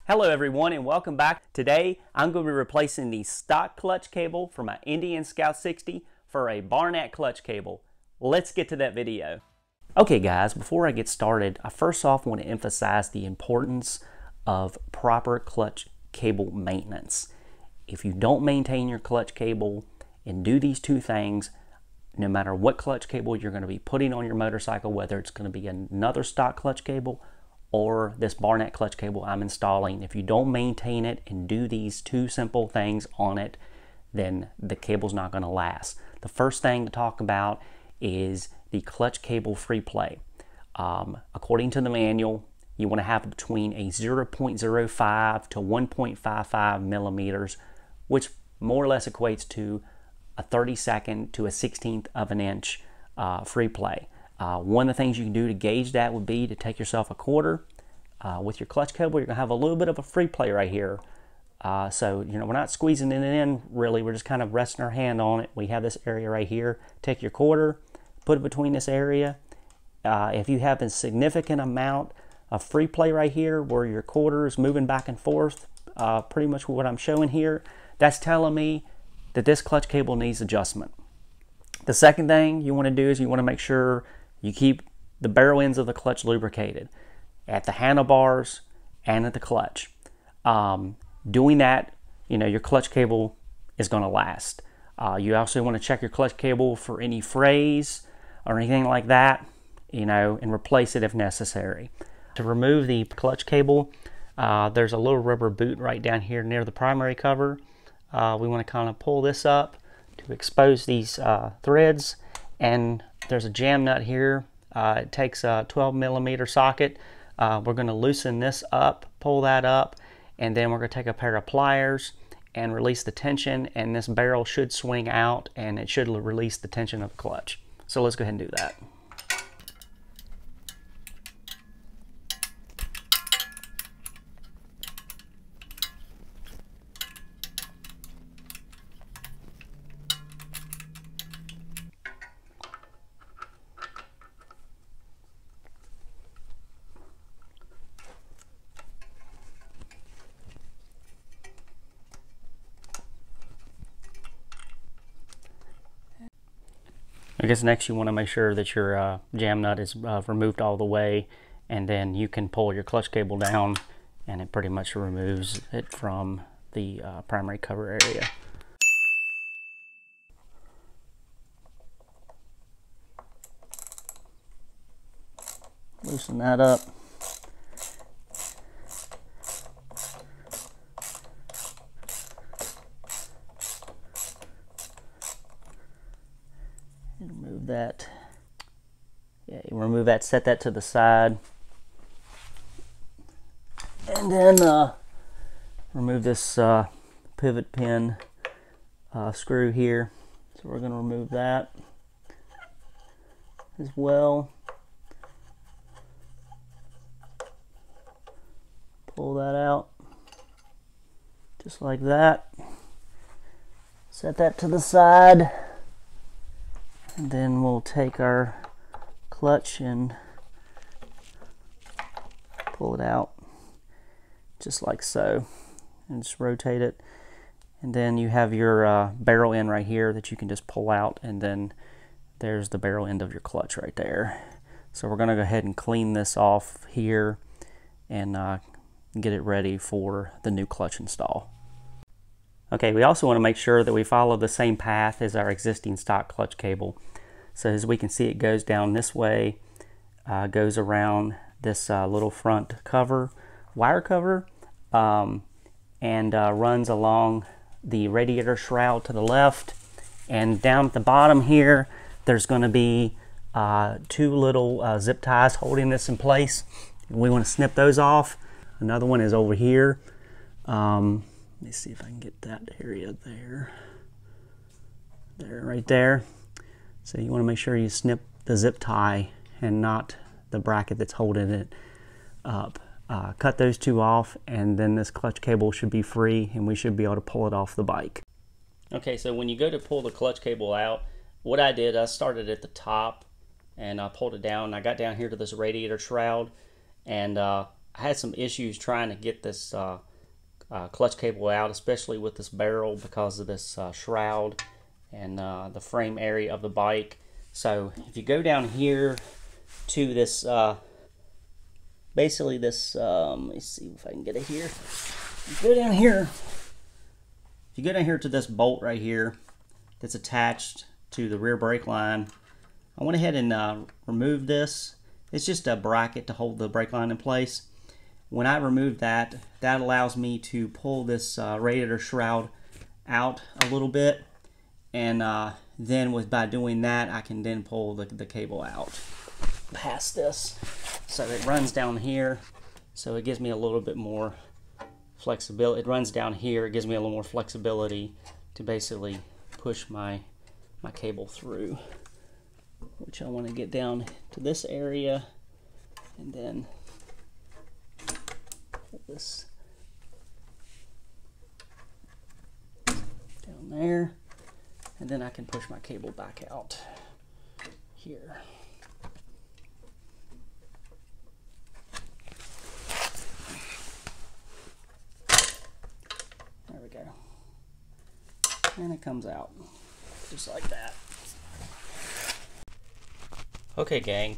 Hello everyone and welcome back. Today I'm going to be replacing the stock clutch cable for my Indian Scout 60 for a Barnett clutch cable. Let's get to that video. Okay guys, before I get started, I first off want to emphasize the importance of proper clutch cable maintenance. If you don't maintain your clutch cable and do these two things, no matter what clutch cable you're going to be putting on your motorcycle, whether it's going to be another stock clutch cable or this Barnett clutch cable I'm installing, if you don't maintain it and do these two simple things on it, then the cable's not going to last. The first thing to talk about is the clutch cable free play. According to the manual, you want to have between a 0.05 to 1.55 millimeters, which more or less equates to a 32nd to a 16th of an inch free play. One of the things you can do to gauge that would be to take yourself a quarter. With your clutch cable, you're going to have a little bit of a free play right here. So, we're not squeezing it in really. We're just kind of resting our hand on it. We have this area right here. Take your quarter, put it between this area. If you have a significant amount of free play right here where your quarter is moving back and forth, pretty much what I'm showing here, that's telling me that this clutch cable needs adjustment. The second thing you want to do is you want to make sure you keep the barrel ends of the clutch lubricated at the handlebars and at the clutch. Doing that, your clutch cable is going to last. You also want to check your clutch cable for any frays or anything like that, and replace it if necessary. To remove the clutch cable, there's a little rubber boot right down here near the primary cover. We want to kind of pull this up to expose these threads, and there's a jam nut here. It takes a 12 millimeter socket. We're going to loosen this up, pull that up, and then we're going to take a pair of pliers and release the tension, and this barrel should swing out and it should release the tension of the clutch. So let's go ahead and do that. I guess next you want to make sure that your jam nut is removed all the way, and then you can pull your clutch cable down and it pretty much removes it from the primary cover area. Loosen that up. Remove that. Yeah, you remove that, set that to the side. And then remove this pivot pin screw here. So we're going to remove that as well. Pull that out just like that. Set that to the side. And then we'll take our clutch and pull it out just like so, and just rotate it. And then you have your barrel end right here that you can just pull out, and then there's the barrel end of your clutch right there. So we're going to go ahead and clean this off here and get it ready for the new clutch install. Okay, we also want to make sure that we follow the same path as our existing stock clutch cable. So as we can see, it goes down this way, goes around this little front cover, wire cover, and runs along the radiator shroud to the left. And down at the bottom here, there's going to be two little zip ties holding this in place. We want to snip those off. Another one is over here. Let me see if I can get that area there. There, right there. So you want to make sure you snip the zip tie and not the bracket that's holding it up. Cut those two off, and then this clutch cable should be free and we should be able to pull it off the bike. Okay, so when you go to pull the clutch cable out, what I did, I started at the top and I pulled it down. I got down here to this radiator shroud, and I had some issues trying to get this clutch cable out, especially with this barrel because of this shroud and the frame area of the bike. So if you go down here to this, basically this, let me see if I can get it here. If you go down here to this bolt right here that's attached to the rear brake line, I went ahead and removed this. It's just a bracket to hold the brake line in place. When I removed that, that allows me to pull this radiator shroud out a little bit, and then by doing that, I can then pull the cable out past this. So it runs down here, so it gives me a little bit more flexibility. It runs down here, it gives me a little more flexibility to basically push my cable through, which I want to get down to this area and then pull this down there, and then I can push my cable back out here. There we go. And it comes out just like that. Okay, gang,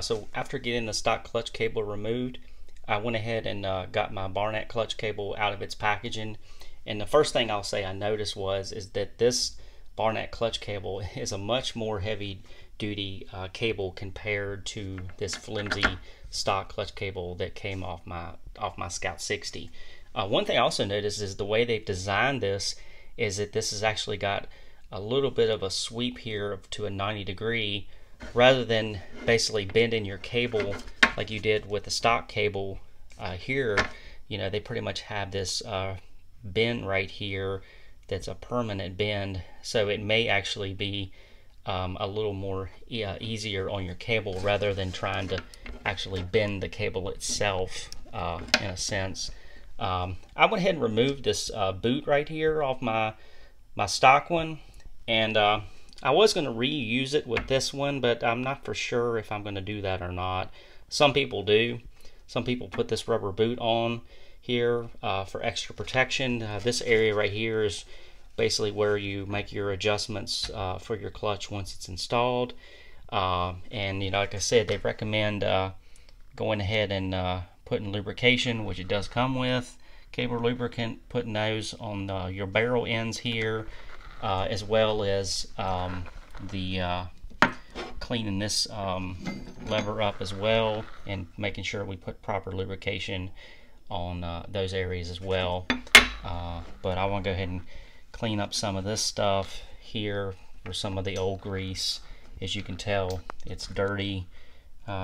so after getting the stock clutch cable removed, I went ahead and got my Barnett clutch cable out of its packaging. And the first thing I'll say I noticed is that this Barnett clutch cable is a much more heavy duty cable compared to this flimsy stock clutch cable that came off my Scout 60. One thing I also noticed is the way they've designed this is that this has actually got a little bit of a sweep here to a 90-degree, rather than basically bending your cable like you did with the stock cable here. You know, they pretty much have this bend right here that's a permanent bend, so it may actually be a little more easier on your cable rather than trying to actually bend the cable itself in a sense. I went ahead and removed this boot right here off my stock one, and I was going to reuse it with this one, but I'm not for sure if I'm going to do that or not. Some people do. Some people put this rubber boot on here for extra protection. This area right here is basically where you make your adjustments for your clutch once it's installed. And you know, like I said, they recommend going ahead and putting lubrication, which it does come with, cable lubricant, putting those on your barrel ends here, as well as cleaning this lever up as well, and making sure we put proper lubrication on those areas as well. But I want to go ahead and clean up some of this stuff here for some of the old grease. As you can tell, it's dirty,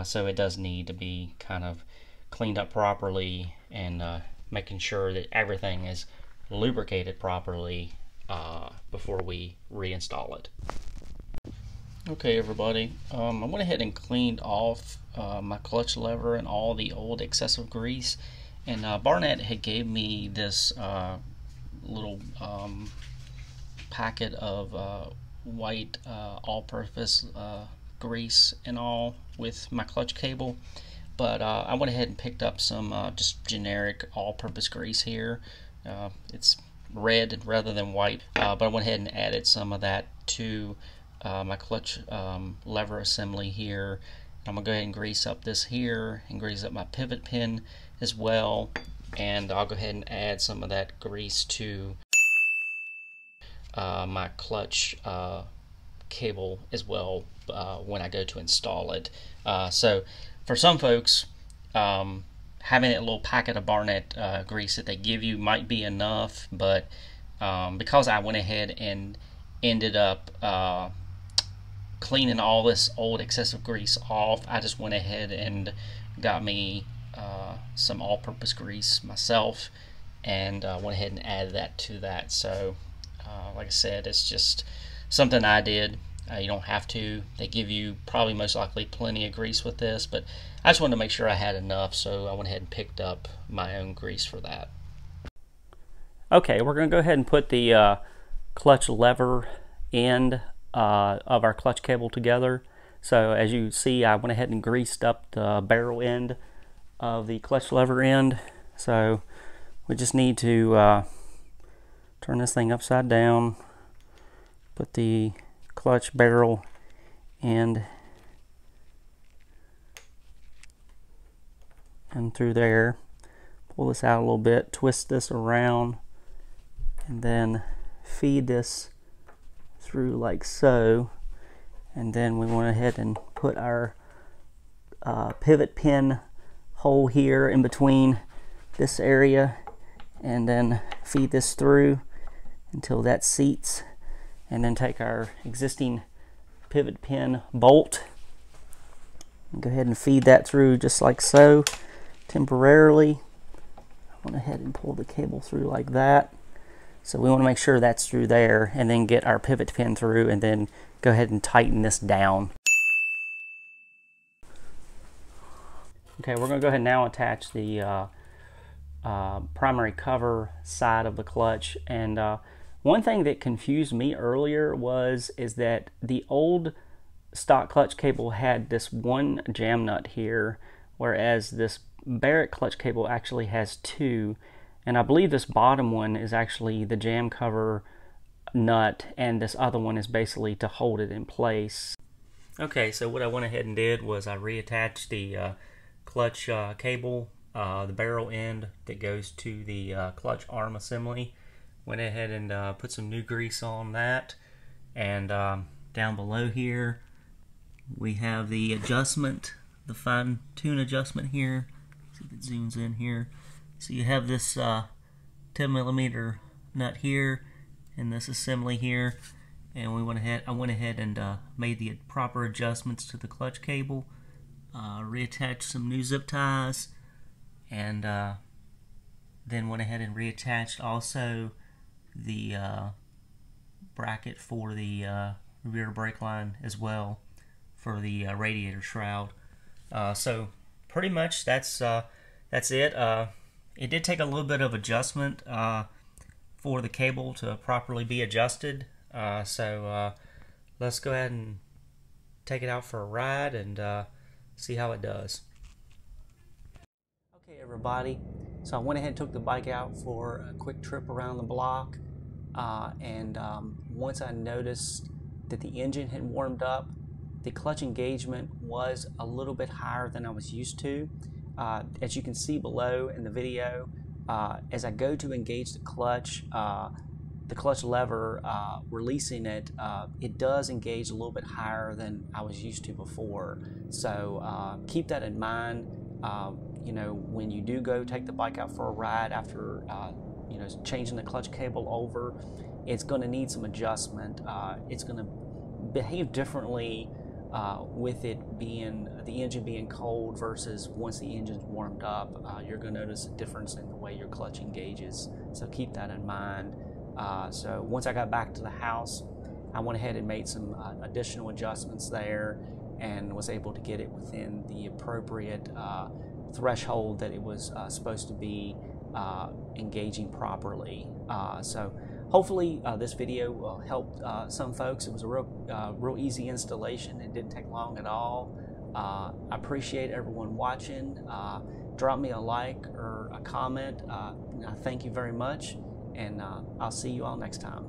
so it does need to be kind of cleaned up properly, and making sure that everything is lubricated properly before we reinstall it. Okay, everybody, I went ahead and cleaned off my clutch lever and all the old excessive grease, and Barnett had gave me this little packet of white all-purpose grease and all with my clutch cable. But I went ahead and picked up some just generic all-purpose grease here. It's red rather than white, but I went ahead and added some of that to my clutch lever assembly here. I'm gonna go ahead and grease up this here and grease up my pivot pin as well, and I'll go ahead and add some of that grease to my clutch cable as well when I go to install it. So for some folks, having a little packet of Barnett grease that they give you might be enough, but because I went ahead and ended up cleaning all this old excessive grease off, I just went ahead and got me some all-purpose grease myself, and went ahead and added that to that. So like I said, it's just something I did. You don't have to. They give you probably most likely plenty of grease with this, but I just wanted to make sure I had enough, so I went ahead and picked up my own grease for that. Okay, we're going to go ahead and put the clutch lever end of our clutch cable together. So as you see, I went ahead and greased up the barrel end of the clutch lever end. So we just need to turn this thing upside down, put the clutch barrel end and through there, pull this out a little bit, twist this around, and then feed this through like so. And then we went ahead and put our pivot pin hole here in between this area, and then feed this through until that seats, and then take our existing pivot pin bolt and go ahead and feed that through just like so temporarily. I went ahead and pulled the cable through like that. So we want to make sure that's through there, and then get our pivot pin through, and then go ahead and tighten this down. Okay, we're going to go ahead and now attach the primary cover side of the clutch. And one thing that confused me earlier is that the old stock clutch cable had this one jam nut here, whereas this Barett clutch cable actually has two. And I believe this bottom one is actually the jam cover nut, and this other one is basically to hold it in place. Okay, so what I went ahead and did was I reattached the clutch cable, the barrel end that goes to the clutch arm assembly. Went ahead and put some new grease on that, and down below here we have the adjustment, the fine tune adjustment here. See if it zooms in here. So you have this 10mm nut here and this assembly here, and I went ahead and made the proper adjustments to the clutch cable, reattached some new zip ties, and then went ahead and reattached also the bracket for the rear brake line as well for the radiator shroud. So pretty much that's it. It did take a little bit of adjustment for the cable to properly be adjusted. So let's go ahead and take it out for a ride and see how it does. Okay, everybody. So I went ahead and took the bike out for a quick trip around the block. And once I noticed that the engine had warmed up, the clutch engagement was a little bit higher than I was used to. As you can see below in the video, as I go to engage the clutch lever, releasing it, it does engage a little bit higher than I was used to before. So keep that in mind. You know, when you do go take the bike out for a ride after you know, changing the clutch cable over, it's going to need some adjustment. It's going to behave differently with it being, the engine being cold versus once the engine's warmed up. You're going to notice a difference in the way your clutch engages, so keep that in mind. So once I got back to the house, I went ahead and made some additional adjustments there, and was able to get it within the appropriate threshold that it was supposed to be engaging properly. So hopefully this video will help some folks. It was a real easy installation. It didn't take long at all. I appreciate everyone watching. Drop me a like or a comment. Thank you very much, and I'll see you all next time.